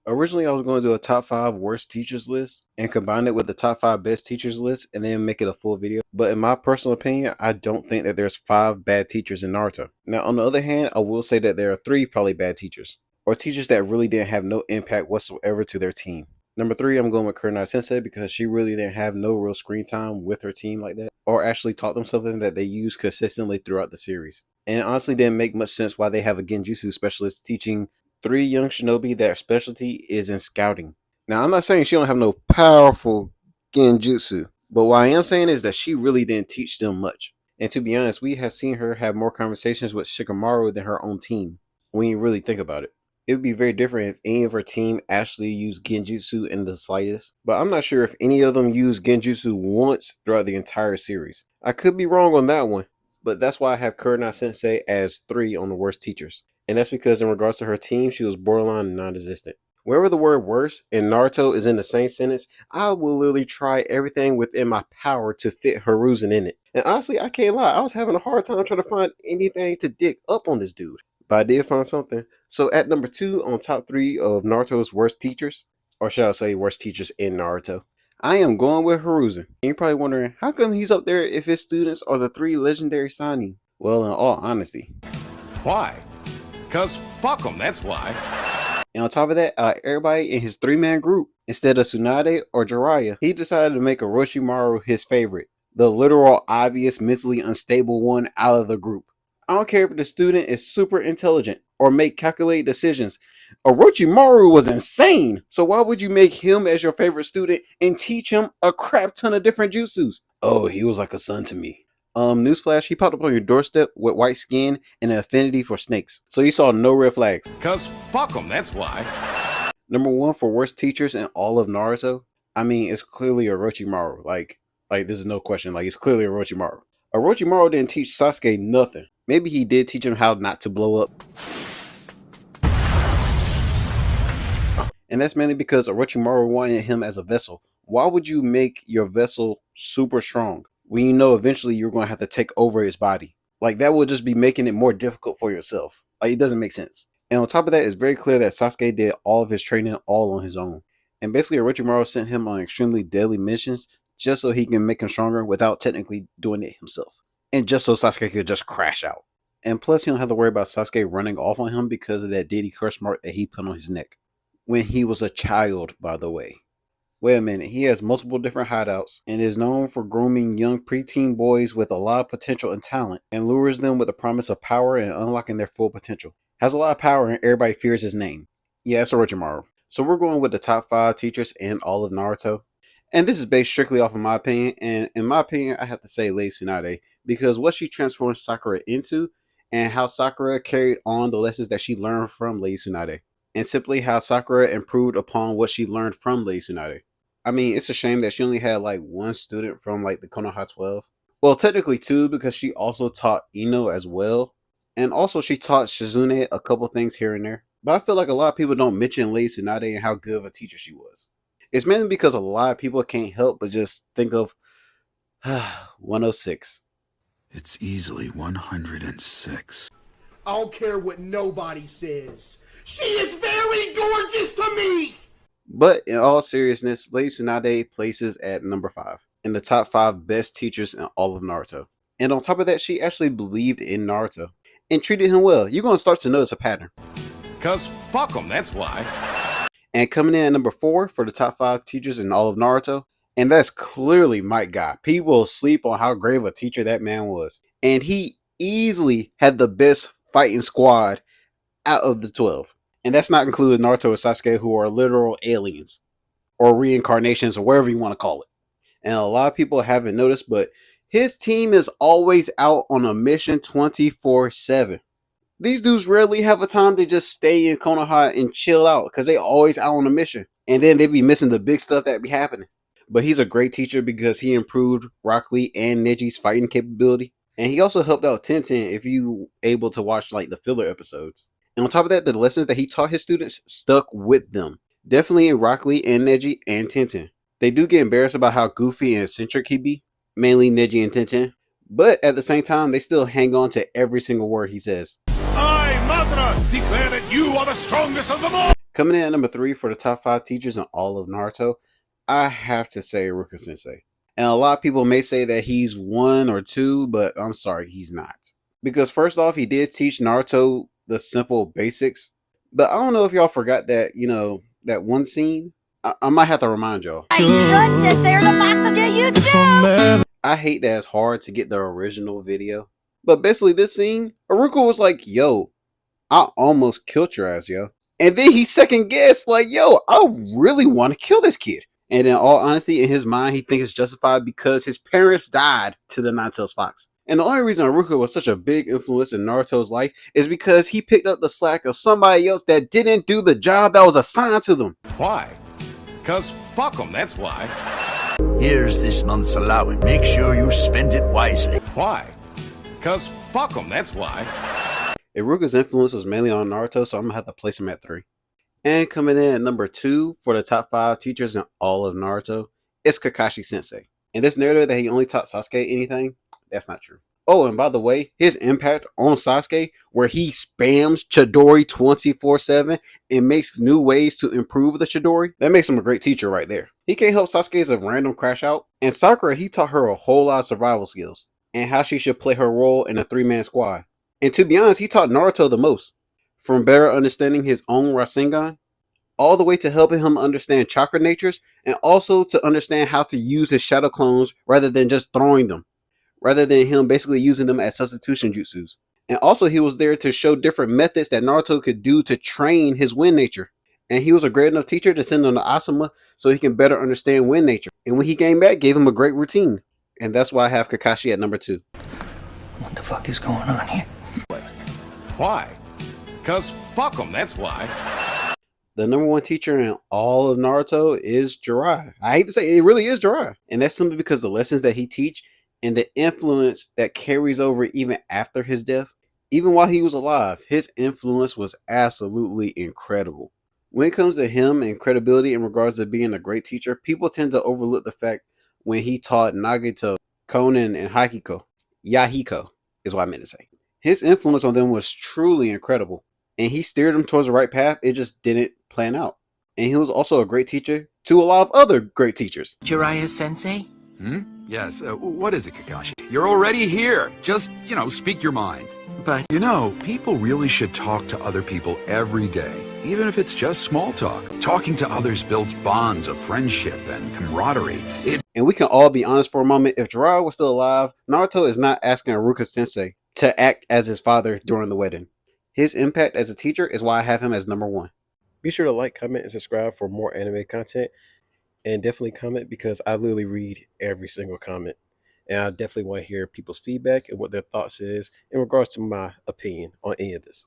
Originally, I was going to do a top 5 worst teachers list and combine it with the top 5 best teachers list and then make it a full video. But in my personal opinion, I don't think that there's 5 bad teachers in Naruto. Now, on the other hand, I will say that there are 3 probably bad teachers, or teachers that really didn't have no impact whatsoever to their team. Number 3, I'm going with Kurenai Sensei because she really didn't have no real screen time with her team like that, or actually taught them something that they used consistently throughout the series. And it honestly didn't make much sense why they have a Genjutsu specialist teaching 3 young shinobi that specialty is in scouting. Now, I'm not saying she don't have no powerful genjutsu, but what I am saying is that she really didn't teach them much. And to be honest, we have seen her have more conversations with Shikamaru than her own team, when you really think about it. It would be very different if any of her team actually used genjutsu in the slightest, but I'm not sure if any of them used genjutsu once throughout the entire series. I could be wrong on that one, but that's why I have Kurenai Sensei as 3 on the worst teachers. And that's because in regards to her team, she was borderline non-existent. Wherever the word worst in Naruto is in the same sentence, I will literally try everything within my power to fit Hiruzen in it. And honestly, I can't lie, I was having a hard time trying to find anything to dig up on this dude. But I did find something. So at number 2 on top 3 of Naruto's worst teachers, or should I say worst teachers in Naruto, I am going with Hiruzen. And you're probably wondering, how come he's up there if his students are the 3 legendary Sannin? Well, in all honesty, Why? Because fuck them, that's why. and on top of that, everybody in his 3-man group, instead of Tsunade or Jiraiya, he decided to make Orochimaru his favorite, the literal obvious mentally unstable one out of the group. I don't care if the student is super intelligent or make calculated decisions. Orochimaru was insane. So why would you make him as your favorite student and teach him a crap ton of different jutsus? Oh, he was like a son to me. Newsflash, he popped up on your doorstep with white skin and an affinity for snakes. So you saw no red flags. Because fuck them, that's why. Number 1 for worst teachers in all of Naruto, I mean, it's clearly Orochimaru. Like this is no question. Like, it's clearly Orochimaru. Orochimaru didn't teach Sasuke nothing. Maybe he did teach him how not to blow up. And that's mainly because Orochimaru wanted him as a vessel. Why would you make your vessel super strong when you know eventually you're going to have to take over his body? Like, that would just be making it more difficult for yourself. Like, it doesn't make sense. And on top of that, it's very clear that Sasuke did all of his training all on his own. And basically, Orochimaru sent him on extremely deadly missions just so he can make him stronger without technically doing it himself. And just so Sasuke could just crash out. And plus, he don't have to worry about Sasuke running off on him because of that Diddy curse mark that he put on his neck. When he was a child, by the way. Wait a minute, he has multiple different hideouts and is known for grooming young preteen boys with a lot of potential and talent and lures them with the promise of power and unlocking their full potential. Has a lot of power and everybody fears his name. Yeah, it's Orochimaru. So we're going with the top 5 teachers in all of Naruto. And this is based strictly off of my opinion, and in my opinion, I have to say Lady Tsunade, because what she transformed Sakura into and how Sakura carried on the lessons that she learned from Lady Tsunade, and simply how Sakura improved upon what she learned from Lady Tsunade. I mean, it's a shame that she only had like 1 student from like the Konoha 12. Well, technically 2 because she also taught Ino as well. And also she taught Shizune a couple things here and there. But I feel like a lot of people don't mention Lady Tsunade and how good of a teacher she was. It's mainly because a lot of people can't help but just think of 106. It's easily 106. I don't care what nobody says. She is very gorgeous to me! But in all seriousness, Lady Tsunade places at number 5 in the top 5 best teachers in all of Naruto. And on top of that, she actually believed in Naruto and treated him well. You're going to start to notice a pattern. Because fuck them, that's why. And coming in at number 4 for the top 5 teachers in all of Naruto, and that's clearly Mike Guy. People sleep on how great of a teacher that man was. And he easily had the best fighting squad out of the 12. And that's not including Naruto and Sasuke, who are literal aliens or reincarnations or whatever you want to call it. And a lot of people haven't noticed, but his team is always out on a mission 24/7. These dudes rarely have a time to just stay in Konoha and chill out because they always out on a mission. And then they be missing the big stuff that be happening. But he's a great teacher because he improved Rock Lee and Neji's fighting capability. And he also helped out Tenten if you able to watch like the filler episodes. And on top of that, the lessons that he taught his students stuck with them. Definitely in Rock Lee and Neji and Tenten. They do get embarrassed about how goofy and eccentric he be, mainly Neji and Tenten. But at the same time, they still hang on to every single word he says. I, Madara, declare that you are the strongest of them all. Coming in at number 3 for the top 5 teachers in all of Naruto, I have to say Iruka Sensei. And a lot of people may say that he's 1 or 2, but I'm sorry, he's not. Because first off, he did teach Naruto the simple basics. But I don't know if y'all forgot that, that one scene. I might have to remind y'all. You should, Sensei, or the fox will get you too! I hate that it's hard to get the original video. But basically, this scene, Iruka was like, yo, I almost killed your ass, yo. And then he second guessed, like, yo, I really want to kill this kid. And in all honesty, in his mind, he thinks it's justified because his parents died to the Nine-Tails Fox. And the only reason Iruka was such a big influence in Naruto's life is because he picked up the slack of somebody else that didn't do the job that was assigned to them. Why? Because fuck them, that's why. Here's this month's allowance. Make sure you spend it wisely. Why? Because fuck them, that's why. Iruka's influence was mainly on Naruto, so I'm gonna have to place him at 3. And coming in at number 2 for the top 5 teachers in all of Naruto, it's Kakashi Sensei. And this narrative that he only taught Sasuke anything, that's not true. Oh, and by the way, his impact on Sasuke, where he spams Chidori 24/7 and makes new ways to improve the Chidori, that makes him a great teacher right there. He can't help Sasuke as a random crash out. And Sakura, he taught her a whole lot of survival skills and how she should play her role in a 3-man squad. And to be honest, he taught Naruto the most. From better understanding his own Rasengan, all the way to helping him understand chakra natures, and also to understand how to use his shadow clones rather than just throwing them, rather than him basically using them as substitution jutsus. And also he was there to show different methods that Naruto could do to train his wind nature. And he was a great enough teacher to send him to Asuma so he can better understand wind nature. And when he came back, gave him a great routine. And that's why I have Kakashi at number 2. What the fuck is going on here? Why? Because fuck them, that's why. The number 1 teacher in all of Naruto is Jiraiya. I hate to say it, it really is Jiraiya. And that's simply because the lessons that he teach and the influence that carries over even after his death. Even while he was alive, his influence was absolutely incredible. When it comes to him and credibility in regards to being a great teacher, people tend to overlook the fact when he taught Nagito, Konan, and Yahiko is what I meant to say. His influence on them was truly incredible. And he steered them towards the right path, it just didn't plan out. And he was also a great teacher to a lot of other great teachers. Jiraiya Sensei? Yes, what is it, Kakashi? You're already here. Just, speak your mind. But People really should talk to other people every day, even if it's just small talk. Talking to others builds bonds of friendship and camaraderie. And we can all be honest for a moment, if Jiraiya was still alive, Naruto is not asking Iruka Sensei to act as his father during the wedding. His impact as a teacher is why I have him as number 1. Be sure to like, comment, and subscribe for more anime content. And definitely comment because I literally read every single comment. And I definitely want to hear people's feedback and what their thoughts is in regards to my opinion on any of this.